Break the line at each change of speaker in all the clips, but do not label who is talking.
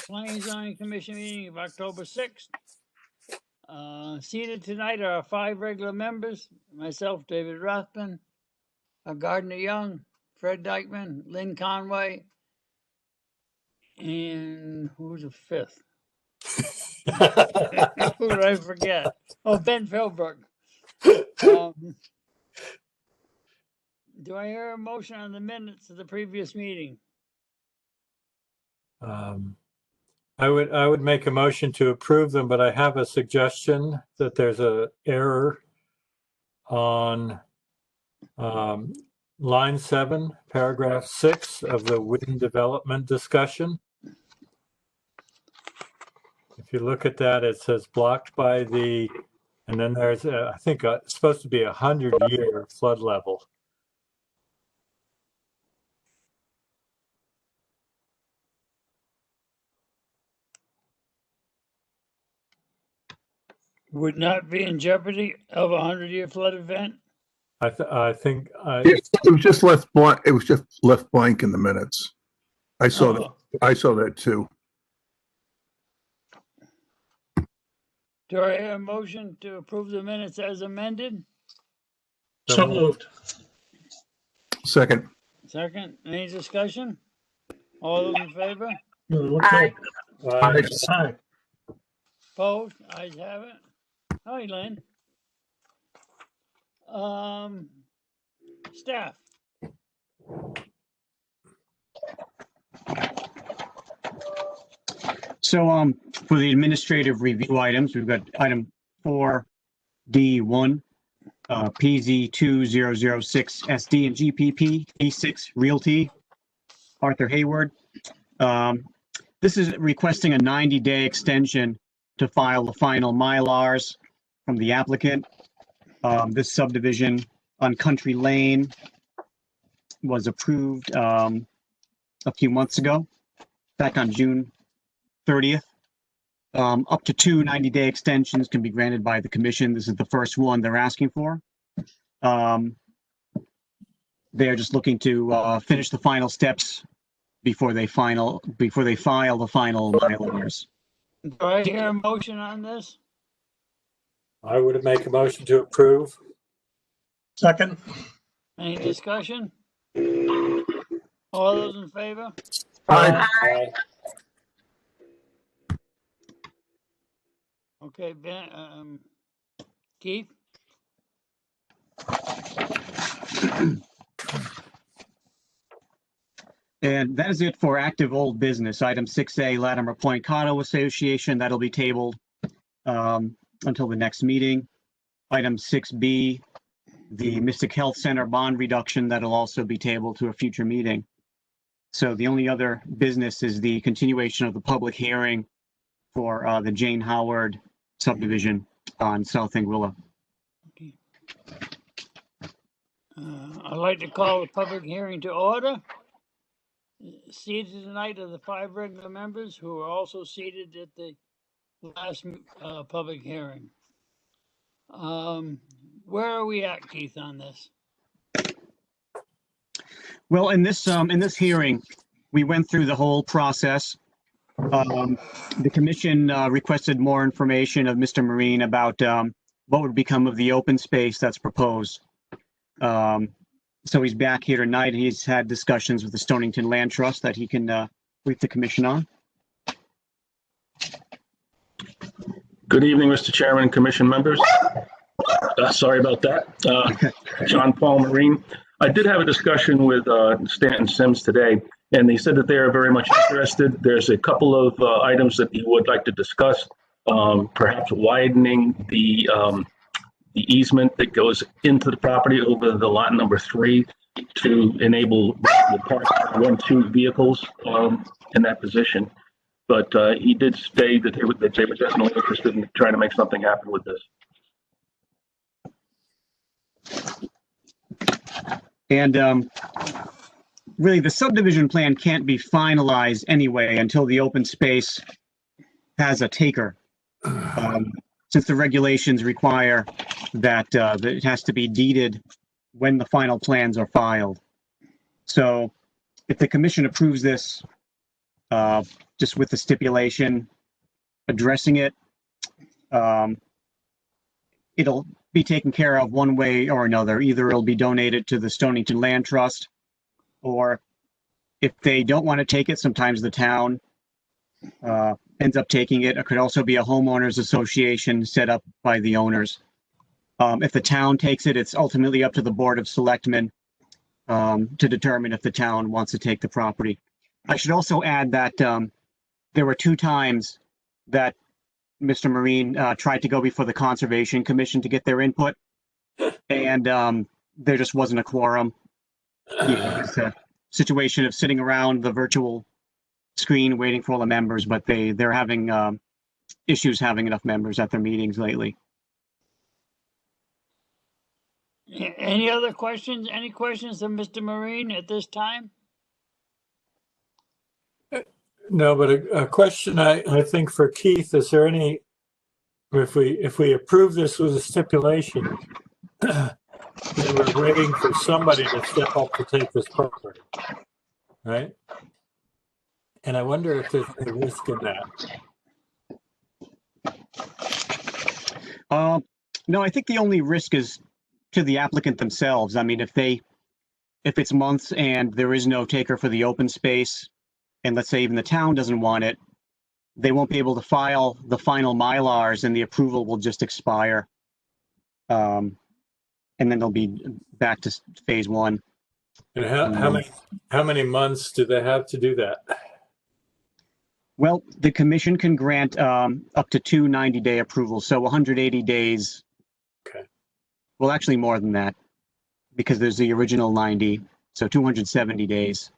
Planning and Zoning Commission meeting of October 6th. Seated tonight are 5 regular members, myself, David Rothman, Gardner Young, Fred Dykeman, Lynn Conway, and who's the 5th? Who did I forget? Oh, Ben Philbrook. Do I hear a motion on the minutes of the previous meeting?
I would make a motion to approve them, but I have a suggestion that there's an error on line 7, paragraph 6 of the wind development discussion. If you look at that, it says blocked by the, and then there's, I think it's supposed to be 100-year flood level.
Would not be in jeopardy of a 100-year flood event?
I think
it was just left blank. It was just left blank in the minutes. I saw that. I saw that too.
Do I hear a motion to approve the minutes as amended?
So moved.
Second.
Second. Any discussion? All those in favor?
Aye.
Aye.
Opposed? Ayes have it. Hi, Lynn. Staff.
So for the administrative review items, we've got item 4D1, PZ2006 SD and GPP, E6 Realty, Arthur Hayward. This is requesting a 90-day extension to file the final Mylars from the applicant. This subdivision on Country Lane was approved a few months ago, back on June 30th. Up to 2 90-day extensions can be granted by the commission. This is the first one they're asking for. They're just looking to finish the final steps before they file the final Mylars.
Do I hear a motion on this?
I would make a motion to approve.
Second.
Any discussion? All those in favor?
Aye.
Aye.
Okay, Ben, Keith?
And that is it for active old business. Item 6A, Latimer Point Condo Association, that'll be tabled until the next meeting. Item 6B, the Mystic Health Center bond reduction, that'll also be tabled to a future meeting. So the only other business is the continuation of the public hearing for the Jane Howard subdivision on South Anguilla.
Okay. I'd like to call the public hearing to order. Seated tonight are the 5 regular members who are also seated at the last public hearing. Where are we at, Keith, on this?
Well, in this hearing, we went through the whole process. The commission requested more information of Mr. Marine about what would become of the open space that's proposed. So he's back here tonight, and he's had discussions with the Stonington Land Trust that he can brief the commission on.
Good evening, Mr. Chairman and commission members. Sorry about that. John Paul Marine. I did have a discussion with Stanton Sims today, and they said that they are very much interested. There's a couple of items that he would like to discuss, perhaps widening the easement that goes into the property over the lot number 3 to enable the park 1-2 vehicles in that position. But he did say that they were definitely interested in trying to make something happen with this.
And really, the subdivision plan can't be finalized anyway until the open space has a taker. Since the regulations require that it has to be deeded when the final plans are filed. So if the commission approves this just with the stipulation addressing it. It'll be taken care of one way or another. Either it'll be donated to the Stonington Land Trust, or if they don't want to take it, sometimes the town ends up taking it. It could also be a homeowners association set up by the owners. If the town takes it, it's ultimately up to the Board of Selectmen to determine if the town wants to take the property. I should also add that there were 2 times that Mr. Marine tried to go before the Conservation Commission to get their input, and there just wasn't a quorum. It's a situation of sitting around the virtual screen waiting for all the members, but they're having issues having enough members at their meetings lately.
Any other questions? Any questions of Mr. Marine at this time?
No, but a question I think for Keith, is there any, if we approve this with a stipulation, then we're waiting for somebody to step up to take this property, right? And I wonder if there's any risk in that.
No, I think the only risk is to the applicant themselves. I mean, if it's months and there is no taker for the open space, and let's say even the town doesn't want it, they won't be able to file the final Mylars and the approval will just expire. And then they'll be back to phase 1.
And how many months do they have to do that?
Well, the commission can grant up to 2 90-day approvals, so 180 days.
Okay.
Well, actually more than that, because there's the original 90, so 270 days.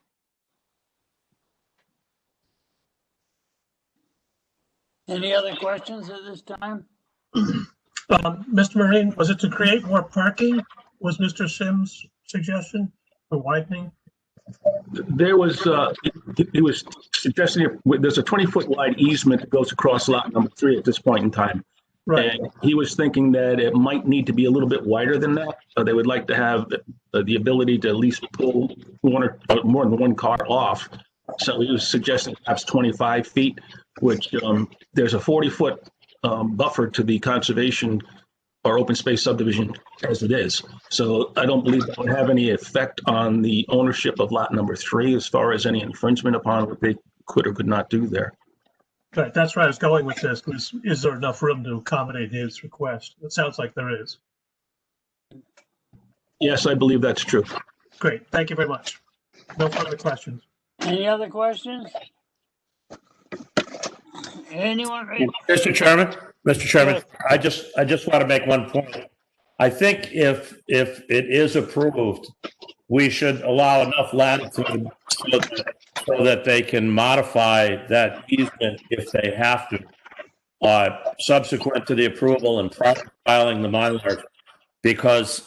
Any other questions at this time?
Mr. Marine, was it to create more parking? Was Mr. Sims' suggestion for widening?
There was, he was suggesting there's a 20-foot wide easement that goes across lot number 3 at this point in time.
Right.
And he was thinking that it might need to be a little bit wider than that. They would like to have the ability to at least pull one or more than one car off. So he was suggesting perhaps 25 feet, which there's a 40-foot buffer to the conservation or open space subdivision as it is. So I don't believe that would have any effect on the ownership of lot number 3 as far as any infringement upon what they could or could not do there.
Right, that's where I was going with this. Is there enough room to accommodate his request? It sounds like there is.
Yes, I believe that's true.
Great, thank you very much. No further questions.
Any other questions? Anyone?
Mr. Chairman,
Yes.
I just want to make one point. I think if it is approved, we should allow enough latitude so that they can modify that easement if they have to, subsequent to the approval and filing the Mylar. Because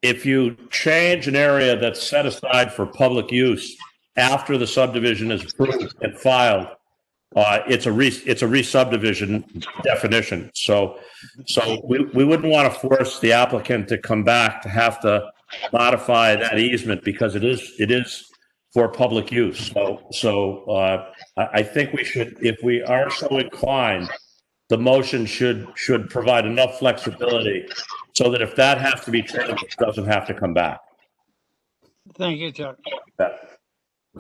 if you change an area that's set aside for public use after the subdivision is approved and filed, it's a re-subdivision definition. So we wouldn't want to force the applicant to come back to have to modify that easement because it is for public use. So I think we should, if we are so inclined, the motion should provide enough flexibility so that if that has to be changed, it doesn't have to come back.
Thank you, Chuck.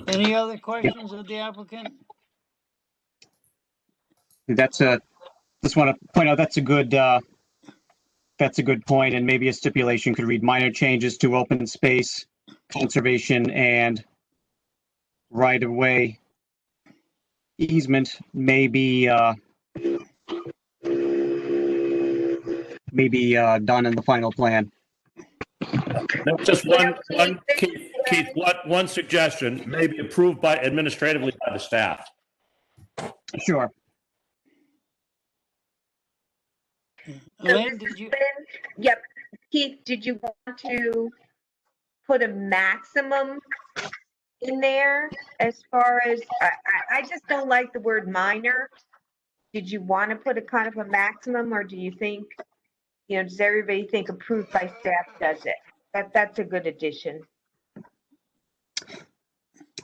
Any other questions of the applicant?
Just want to point out that's a good point, and maybe a stipulation could read minor changes to open space, conservation, and right-of-way easement may be done in the final plan.
Just Keith, one suggestion, maybe approved administratively by the staff.
Sure.
Lynn, did you?
Yep. Keith, did you want to put a maximum in there as far as, I just don't like the word minor. Did you want to put a kind of a maximum, or do you think, does everybody think approved by staff does it? That's a good addition.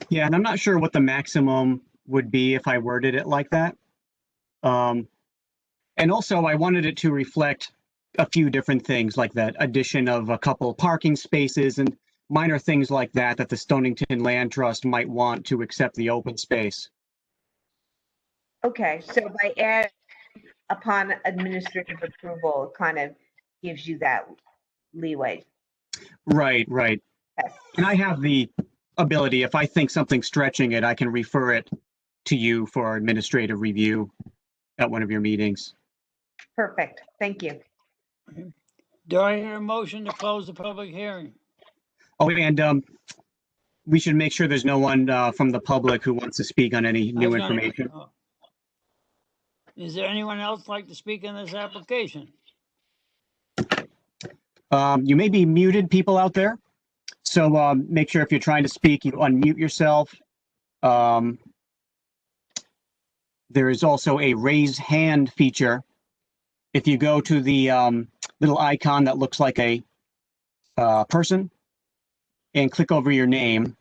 Yeah, and I'm not sure what the maximum would be if I worded it like that. And also, I wanted it to reflect a few different things, like that addition of a couple parking spaces and minor things like that, that the Stonington Land Trust might want to accept the open space.
Okay, so by add upon administrative approval, it kind of gives you that leeway.
Right, right.
Okay.
And I have the ability, if I think something's stretching it, I can refer it to you for administrative review at one of your meetings.
Perfect, thank you.
Do I hear a motion to close the public hearing?
Oh, and we should make sure there's no one from the public who wants to speak on any new information.
Oh. Is there anyone else like to speak on this application?
You may be muted, people out there. So make sure if you're trying to speak, you unmute yourself. There is also a raise hand feature. If you go to the little icon that looks like a person and click over your name,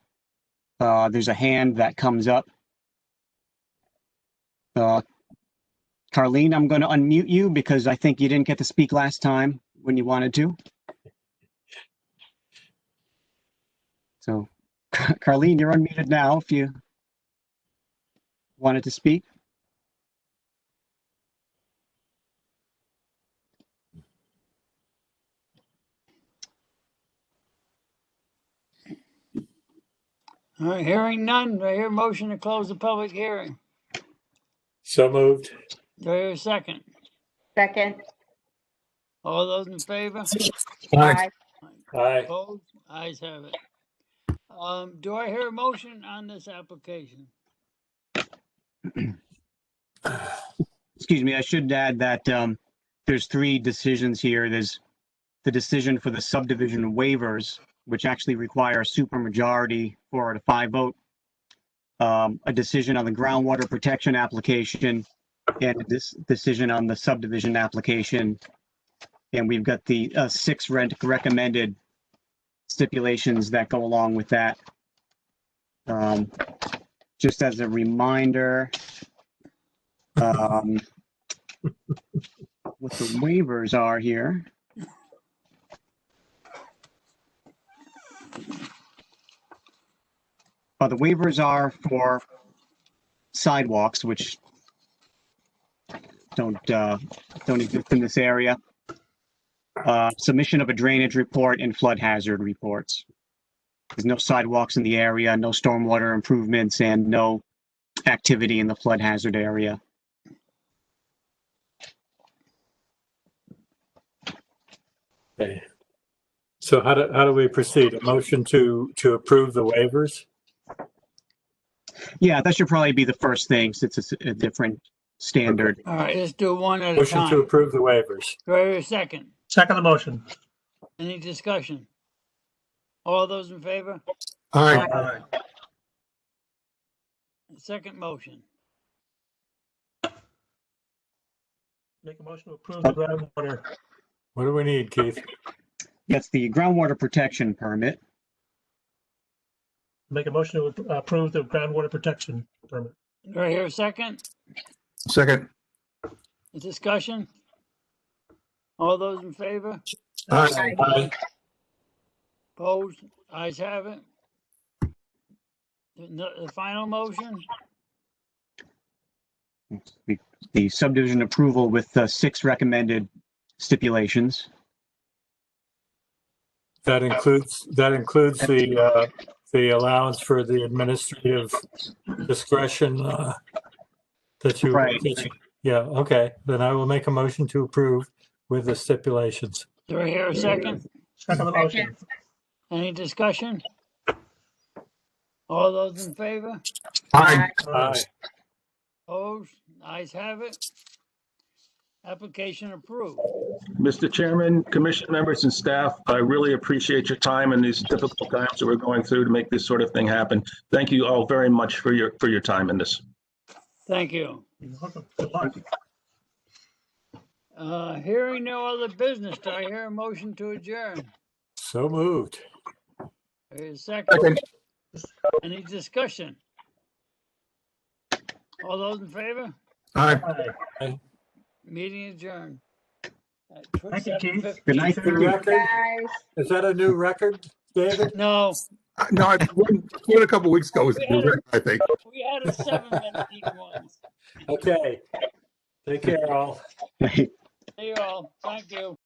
there's a hand that comes up. Carlene, I'm going to unmute you because I think you didn't get to speak last time when you wanted to. So, Carlene, you're unmuted now if you wanted to speak.
All right, hearing none. Do I hear a motion to close the public hearing?
So moved.
Do I hear a second?
Second,
All those in favor?
aye.
Aye.
Opposed? Ayes have it. Do I hear a motion on this application?
Excuse me, I should add that there's three decisions here. There's the decision for the subdivision waivers, which actually require a supermajority 4-5 vote. A decision on the groundwater protection application, and this decision on the subdivision application. And we've got the 6 recommended stipulations that go along with that. Just as a reminder, what the waivers are here. The waivers are for sidewalks, which don't exist in this area. Submission of a drainage report and flood hazard reports. There's no sidewalks in the area, no stormwater improvements, and no activity in the flood hazard area.
Okay. So how do we proceed? A motion to approve the waivers?
Yeah, that should probably be the first thing since it's a different standard.
All right, let's do one at a
Motion to
time.
approve the waivers.
Do I hear a second?
Second the motion.
Any discussion? All those in favor?
Aye.
Second motion.
Make a motion to approve the groundwater.
What do we need, Keith?
That's the groundwater protection permit.
Make a motion to approve the groundwater protection permit.
Do I hear a second?
Second.
Discussion? All those in favor?
Aye.
Aye.
Opposed? Ayes have it. The final motion?
The subdivision approval with 6 recommended stipulations.
That includes the allowance for the administrative discretion that you.
Right.
Yeah. Okay. Then I will make a motion to approve with the stipulations.
Do I hear a second?
Second the motion.
Any discussion? All those in favor?
Aye.
Aye.
Opposed? Ayes have it. Application approved.
Mr. Chairman, commission members and staff, I really appreciate your time in these difficult times that we're going through to make this sort of thing happen. Thank you all very much for your time in this.
Thank you.
Good luck.
Hearing no other business, do I hear a motion to adjourn?
So moved.
Here's a second. Any discussion? All those in favor?
Aye.
Aye.
Meeting adjourned. At
Thank you, Keith.
7:50.
Good night.
New record?
Guys.
Is that a new record, David?
No,
No, one a couple weeks ago was, I think.
we had a 7-minute one.
Okay. Take care, all.
See you all. Thank you.